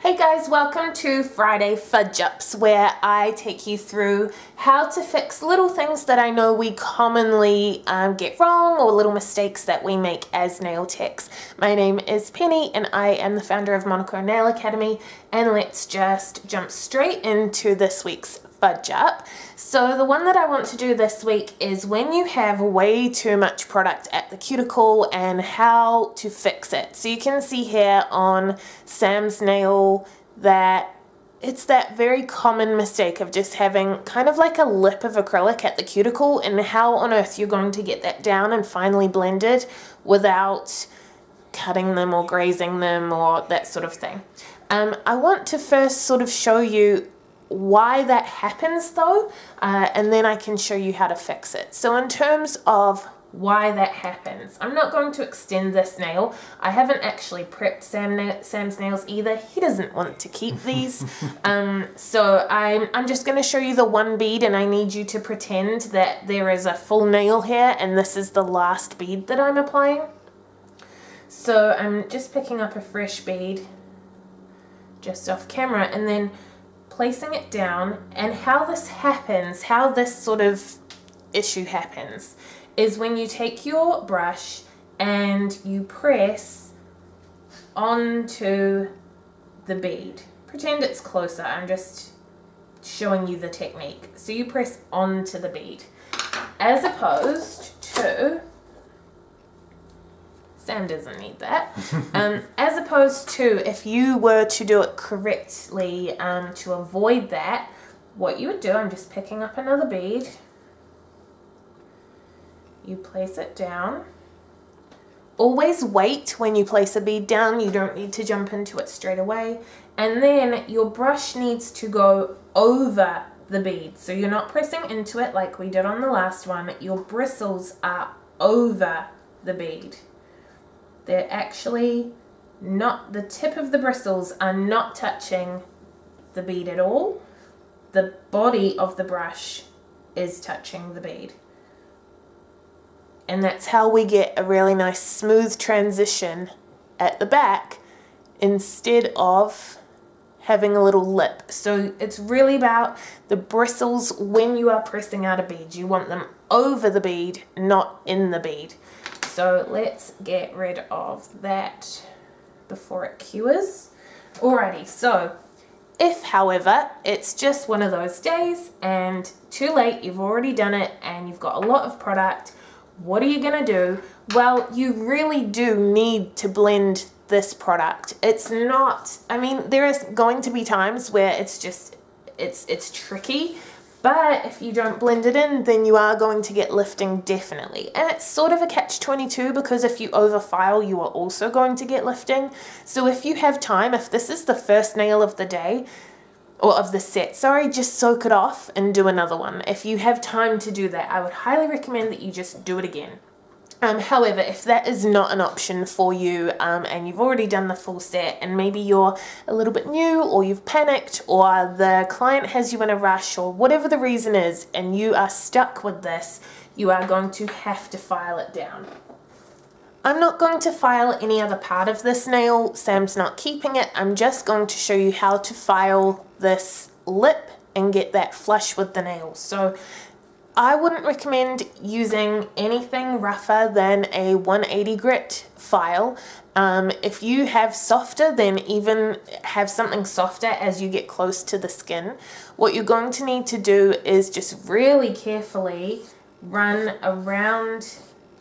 Hey guys, welcome to Friday Fudge Ups, where I take you through how to fix little things that I know we commonly get wrong, or little mistakes that we make as nail techs. My name is Penny and I am the founder of Monaco Nail Academy, and let's just jump straight into this week's Fudge Up. So the one that I want to do this week is when you have way too much product at the cuticle and how to fix it. So you can see here on Sam's nail that it's that very common mistake of just having kind of like a lip of acrylic at the cuticle, and how on earth you're going to get that down and finely blended without cutting them or grazing them or that sort of thing. I want to first sort of show you why that happens though, and then I can show you how to fix it. So in terms of why that happens, I'm not going to extend this nail. I haven't actually prepped Sam's nails either. He doesn't want to keep these. So I'm just going to show you the one bead, and I need you to pretend that there is a full nail here and this is the last bead that I'm applying. So I'm just picking up a fresh bead just off camera and then placing it down. And how this happens, how this sort of issue happens, is when you take your brush and you press onto the bead. Pretend it's closer, I'm just showing you the technique. So you press onto the bead, as opposed to, Sam doesn't need that. As opposed to if you were to do it correctly to avoid that, what you would do, I'm just picking up another bead. You place it down. Always wait when you place a bead down. You don't need to jump into it straight away. And then your brush needs to go over the bead. So you're not pressing into it like we did on the last one. Your bristles are over the bead. They're actually not, the tip of the bristles are not touching the bead at all. The body of the brush is touching the bead. And that's how we get a really nice smooth transition at the back instead of having a little lip. So it's really about the bristles when you are pressing out a bead. You want them over the bead, not in the bead. So let's get rid of that before it cures. Alrighty, so if, however, it's just one of those days and too late, you've already done it and you've got a lot of product, what are you gonna do? Well, you really do need to blend this product. It's not, I mean, there is going to be times where it's just, it's tricky. But if you don't blend it in, then you are going to get lifting definitely. And it's sort of a catch-22 because if you overfile, you are also going to get lifting. So if you have time, if this is the first nail of the day, or of the set, sorry, just soak it off and do another one. If you have time to do that, I would highly recommend that you just do it again. However, if that is not an option for you and you've already done the full set and maybe you're a little bit new or you've panicked or the client has you in a rush or whatever the reason is and you are stuck with this, you are going to have to file it down. I'm not going to file any other part of this nail. Sam's not keeping it. I'm just going to show you how to file this lip and get that flush with the nail. So I wouldn't recommend using anything rougher than a 180 grit file. If you have softer, then even have something softer as you get close to the skin. What you're going to need to do is just really carefully run around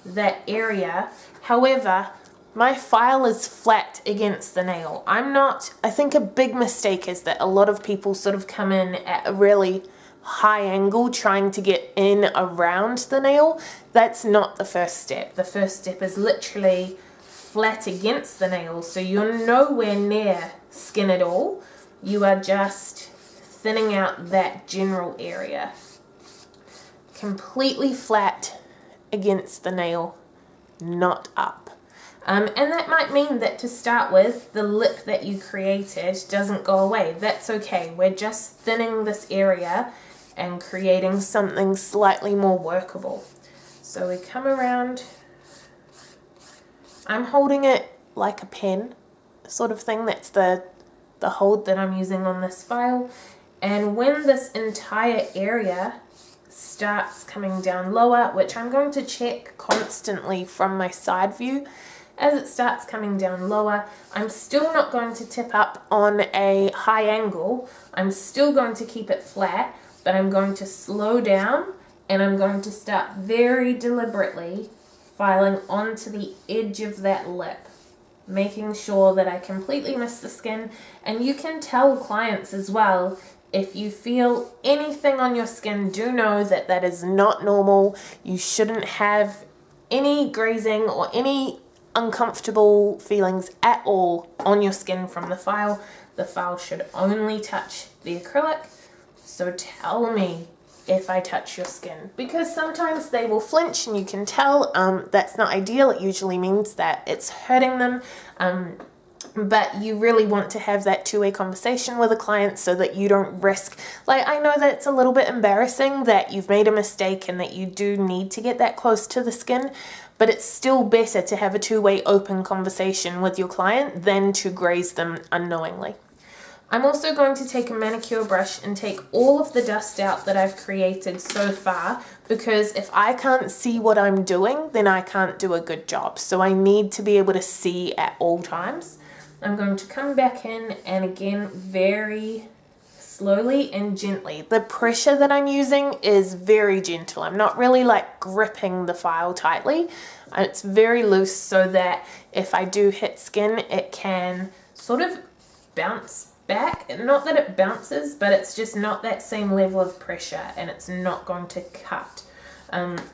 that area. However, my file is flat against the nail. I think a big mistake is that a lot of people sort of come in at a really high angle trying to get in around the nail. That's not the first step. The first step is literally flat against the nail, so you're nowhere near skin at all. You are just thinning out that general area. Completely flat against the nail, not up. And that might mean that to start with, the lip that you created doesn't go away. That's okay. We're just thinning this area and creating something slightly more workable. So we come around. I'm holding it like a pen sort of thing. That's the the hold that I'm using on this file. And when this entire area starts coming down lower, which I'm going to check constantly from my side view, as it starts coming down lower, I'm still not going to tip up on a high angle. I'm still going to keep it flat, but I'm going to slow down and I'm going to start very deliberately filing onto the edge of that lip, making sure that I completely miss the skin. And you can tell clients as well, if you feel anything on your skin, do know that that is not normal. You shouldn't have any grazing or any uncomfortable feelings at all on your skin from the file. The file should only touch the acrylic. So tell me if I touch your skin, because sometimes they will flinch and you can tell. That's not ideal. It usually means that it's hurting them. But you really want to have that two-way conversation with a client so that you don't risk, like, I know that it's a little bit embarrassing that you've made a mistake and that you do need to get that close to the skin, but it's still better to have a two-way open conversation with your client than to graze them unknowingly. I'm also going to take a manicure brush and take all of the dust out that I've created so far, because if I can't see what I'm doing, then I can't do a good job. So I need to be able to see at all times. I'm going to come back in and again, very slowly and gently. The pressure that I'm using is very gentle. I'm not really like gripping the file tightly. It's very loose so that if I do hit skin, it can sort of bounce back. Not that it bounces, but it's just not that same level of pressure and it's not going to cut.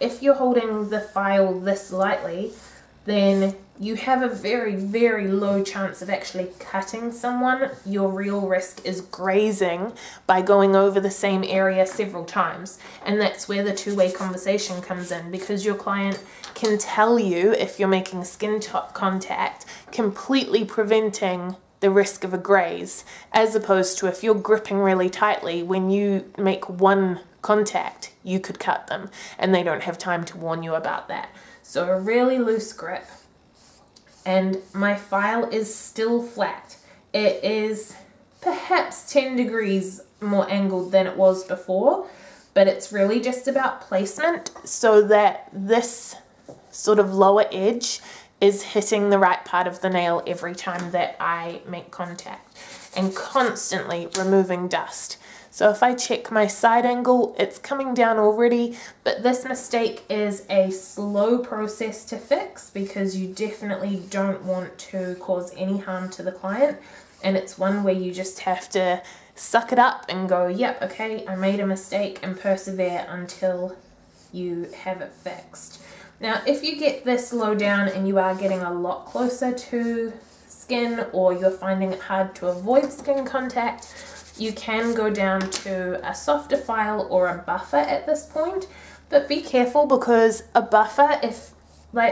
If you're holding the file this lightly, then you have a very, very low chance of actually cutting someone. Your real risk is grazing by going over the same area several times. And that's where the two-way conversation comes in, because your client can tell you if you're making skin contact, completely preventing the risk of a graze, as opposed to if you're gripping really tightly, when you make one contact, you could cut them and they don't have time to warn you about that. So a really loose grip. And my file is still flat. It is perhaps 10 degrees more angled than it was before, but it's really just about placement so that this sort of lower edge is hitting the right part of the nail every time that I make contact, and constantly removing dust. So if I check my side angle, it's coming down already, but this mistake is a slow process to fix because you definitely don't want to cause any harm to the client. And it's one where you just have to suck it up and go, yep, okay, I made a mistake, and persevere until you have it fixed. Now, if you get this low down and you are getting a lot closer to skin, or you're finding it hard to avoid skin contact, you can go down to a softer file or a buffer at this point. But be careful, because a buffer,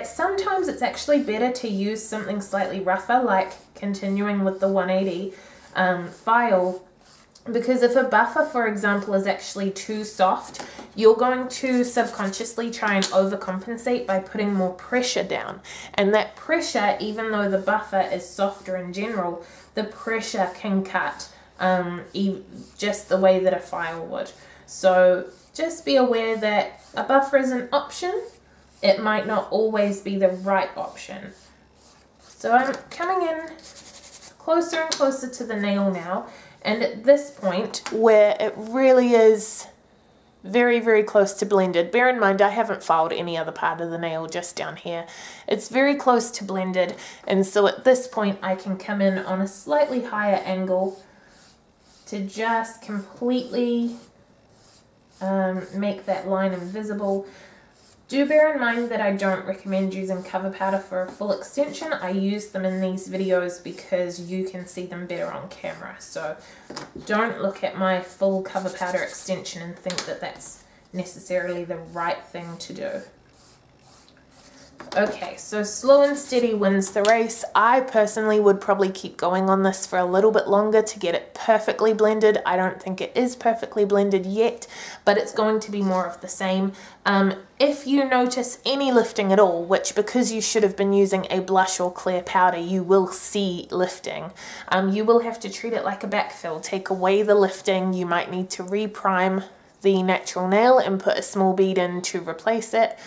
sometimes it's actually better to use something slightly rougher, like continuing with the 180 file. Because if a buffer, for example, is actually too soft, you're going to subconsciously try and overcompensate by putting more pressure down. And that pressure, even though the buffer is softer in general, the pressure can cut just the way that a file would. So just be aware that a buffer is an option. It might not always be the right option. So I'm coming in closer and closer to the nail now. And at this point, where it really is very, very close to blended, bear in mind I haven't filed any other part of the nail, just down here. It's very close to blended, and so at this point I can come in on a slightly higher angle to just completely make that line invisible. Do bear in mind that I don't recommend using cover powder for a full extension. I use them in these videos because you can see them better on camera. So don't look at my full cover powder extension and think that that's necessarily the right thing to do. Okay, so slow and steady wins the race. I personally would probably keep going on this for a little bit longer to get it perfectly blended. I don't think it is perfectly blended yet, but it's going to be more of the same. If you notice any lifting at all, which because you should have been using a blush or clear powder, you will see lifting. You will have to treat it like a backfill. Take away the lifting. You might need to reprime the natural nail and put a small bead in to replace it,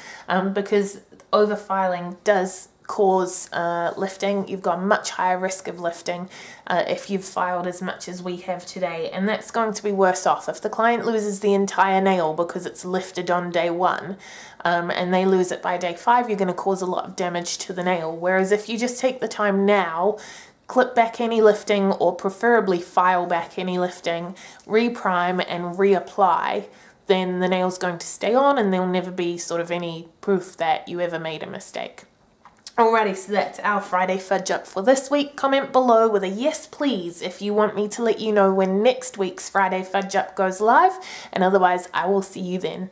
because overfiling does cause lifting. You've got a much higher risk of lifting if you've filed as much as we have today, and that's going to be worse off. If the client loses the entire nail because it's lifted on day 1 and they lose it by day 5, you're going to cause a lot of damage to the nail. Whereas if you just take the time now, clip back any lifting, or preferably file back any lifting, reprime and reapply, then the nail's going to stay on and there'll never be sort of any proof that you ever made a mistake. Alrighty, so that's our Friday fudge up for this week. Comment below with a yes please if you want me to let you know when next week's Friday fudge up goes live, and otherwise I will see you then.